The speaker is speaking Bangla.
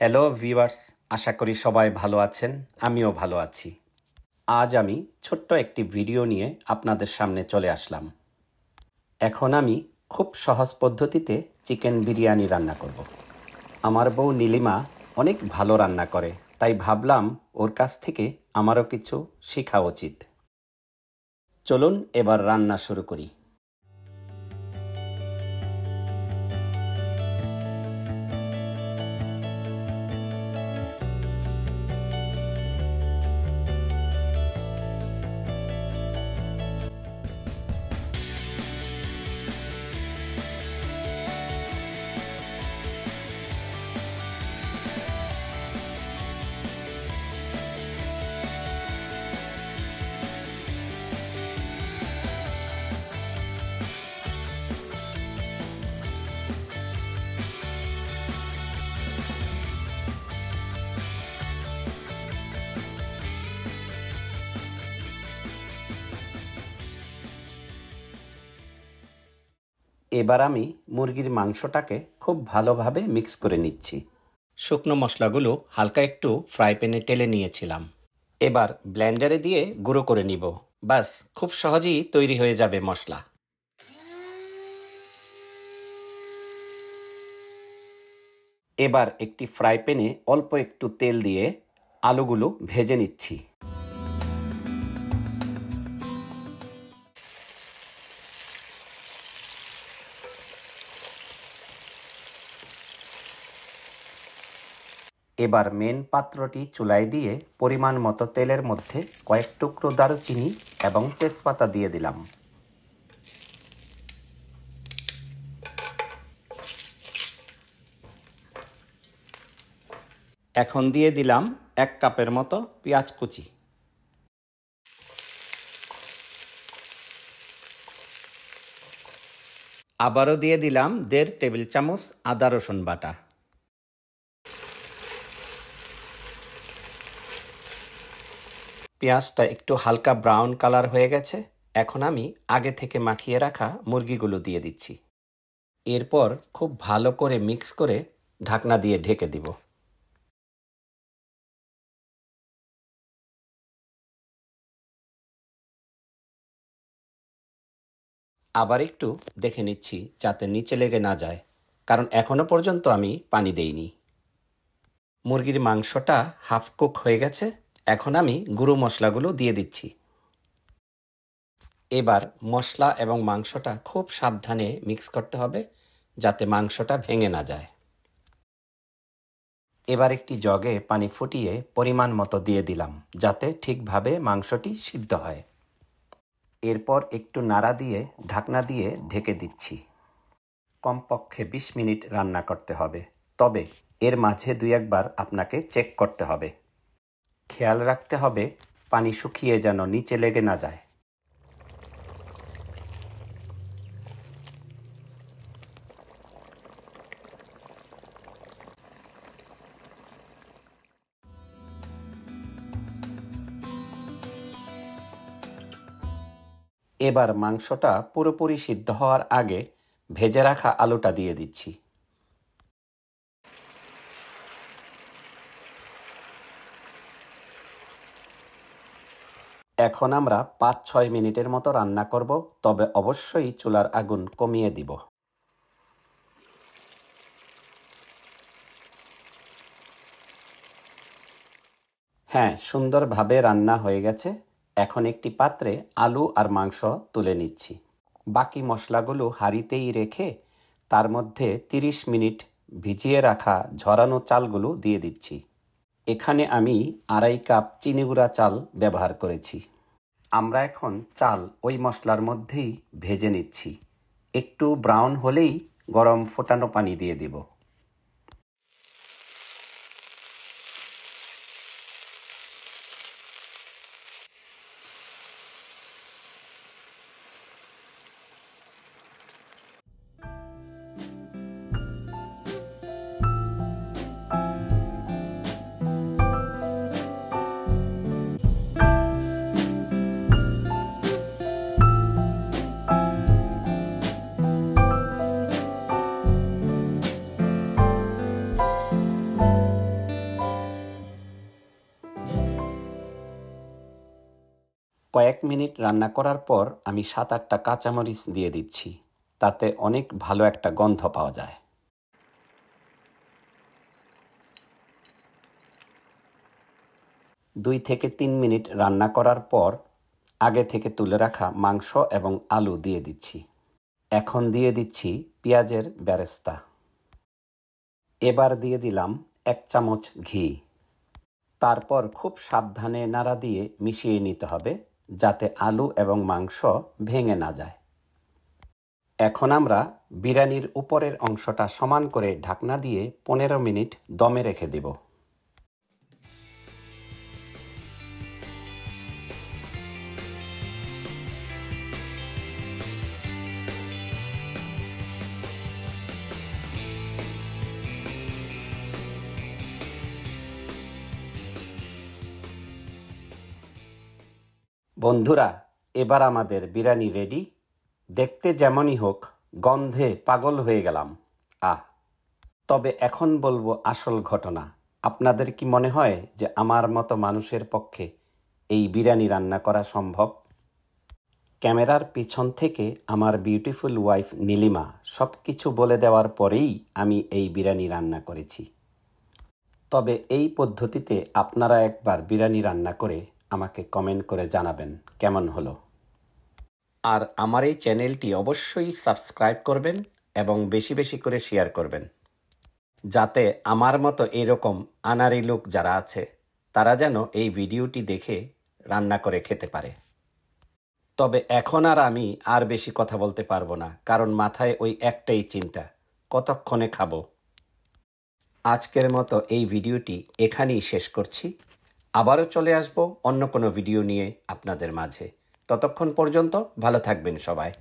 হ্যালো ভিউয়ার্স, আশা করি সবাই ভালো আছেন। আমিও ভালো আছি। আজ আমি ছোট্ট একটি ভিডিও নিয়ে আপনাদের সামনে চলে আসলাম। এখন আমি খুব সহজ পদ্ধতিতে চিকেন বিরিয়ানি রান্না করব। আমার বউ নীলিমা অনেক ভালো রান্না করে, তাই ভাবলাম ওর কাছ থেকে আমারও কিছু শেখা উচিত। চলুন এবার রান্না শুরু করি। এবার আমি মুরগির মাংসটাকে খুব ভালোভাবে মিক্স করে নিচ্ছি। শুকনো মশলাগুলো হালকা একটু ফ্রাই প্যানে টেলে নিয়েছিলাম। এবার ব্লেন্ডারে দিয়ে গুঁড়ো করে নিব। বাস, খুব সহজেই তৈরি হয়ে যাবে মশলা। এবার একটি ফ্রাই প্যানে অল্প একটু তেল দিয়ে আলুগুলো ভেজে নিচ্ছি। এবার মেন পাত্রটি চুলায় দিয়ে পরিমাণ মতো তেলের মধ্যে কয়েক টুকরো দারুচিনি এবং তেজপাতা দিয়ে দিলাম। এখন দিয়ে দিলাম 1 কাপের মতো পেঁয়াজ কুচি। আবারও দিয়ে দিলাম 1.5 টেবিল চামচ আদা রসুন বাটা। পেঁয়াজটা একটু হালকা ব্রাউন কালার হয়ে গেছে। এখন আমি আগে থেকে মাখিয়ে রাখা মুরগিগুলো দিয়ে দিচ্ছি। এরপর খুব ভালো করে মিক্স করে ঢাকনা দিয়ে ঢেকে দিব। আবার একটু দেখে নিচ্ছি যাতে নিচে লেগে না যায়, কারণ এখনো পর্যন্ত আমি পানি দেইনি। মুরগির মাংসটা হাফ কুক হয়ে গেছে। এখন আমি গুঁড়ো মশলাগুলো দিয়ে দিচ্ছি। এবার মশলা এবং মাংসটা খুব সাবধানে মিক্স করতে হবে যাতে মাংসটা ভেঙে না যায়। এবার একটি জগে পানি ফুটিয়ে পরিমাণ মতো দিয়ে দিলাম যাতে ঠিকভাবে মাংসটি সিদ্ধ হয়। এরপর একটু নাড়া দিয়ে ঢাকনা দিয়ে ঢেকে দিচ্ছি। কমপক্ষে 20 মিনিট রান্না করতে হবে, তবে এর মাঝে 2-1 বার আপনাকে চেক করতে হবে। খেয়াল রাখতে হবে পানি শুকিয়ে যেন নিচে লেগে না যায়। এবার মাংসটা পুরোপুরি সিদ্ধ হওয়ার আগে ভেজে রাখা আলুটা দিয়ে দিচ্ছি। এখন আমরা 5-6 মিনিটের মতো রান্না করব, তবে অবশ্যই চুলার আগুন কমিয়ে দিব। হ্যাঁ, সুন্দরভাবে রান্না হয়ে গেছে। এখন একটি পাত্রে আলু আর মাংস তুলে নিচ্ছি। বাকি মশলাগুলো হাঁড়িতেই রেখে তার মধ্যে 30 মিনিট ভিজিয়ে রাখা ঝরানো চালগুলো দিয়ে দিচ্ছি। এখানে আমি 2.5 কাপ চিনি গুঁড়া চাল ব্যবহার করেছি। আমরা এখন চাল ওই মশলার মধ্যেই ভেজে নিচ্ছি। একটু ব্রাউন হলেই গরম ফোটানো পানি দিয়ে দিব। কয়েক মিনিট রান্না করার পর আমি 7-8টা কাঁচামরিচ দিয়ে দিচ্ছি, তাতে অনেক ভালো একটা গন্ধ পাওয়া যায়। দুই থেকে 3 মিনিট রান্না করার পর আগে থেকে তুলে রাখা মাংস এবং আলু দিয়ে দিচ্ছি। এখন দিয়ে দিচ্ছি পেঁয়াজের বেরেস্তা। এবার দিয়ে দিলাম 1 চামচ ঘি। তারপর খুব সাবধানে নাড়া দিয়ে মিশিয়ে নিতে হবে, যাতে আলু এবং মাংস ভেঙে না যায়। এখন আমরা বিরিয়ানির উপরের অংশটা সমান করে ঢাকনা দিয়ে 15 মিনিট দমে রেখে দেব। বন্ধুরা, এবার আমাদের বিরিয়ানি রেডি। দেখতে যেমনই হোক, গন্ধে পাগল হয়ে গেলাম। তবে এখন বলবো আসল ঘটনা। আপনাদের কি মনে হয় যে আমার মতো মানুষের পক্ষে এই বিরিয়ানি রান্না করা সম্ভব? ক্যামেরার পিছন থেকে আমার বিউটিফুল ওয়াইফ নীলিমা সব কিছু বলে দেওয়ার পরেই আমি এই বিরিয়ানি রান্না করেছি। তবে এই পদ্ধতিতে আপনারা একবার বিরিয়ানি রান্না করে আমাকে কমেন্ট করে জানাবেন কেমন হলো। আর আমার এই চ্যানেলটি অবশ্যই সাবস্ক্রাইব করবেন এবং বেশি বেশি করে শেয়ার করবেন, যাতে আমার মতো এরকম আনাড়ি লোক যারা আছে তারা যেন এই ভিডিওটি দেখে রান্না করে খেতে পারে। তবে এখন আমি আর বেশি কথা বলতে পারবো না, কারণ মাথায় ওই একটাই চিন্তা, কতক্ষণে খাবো। আজকের মতো এই ভিডিওটি এখানেই শেষ করছি। আবারও চলে আসবো অন্য কোনো ভিডিও নিয়ে আপনাদের মাঝে। ততক্ষণ পর্যন্ত ভালো থাকবেন সবাই।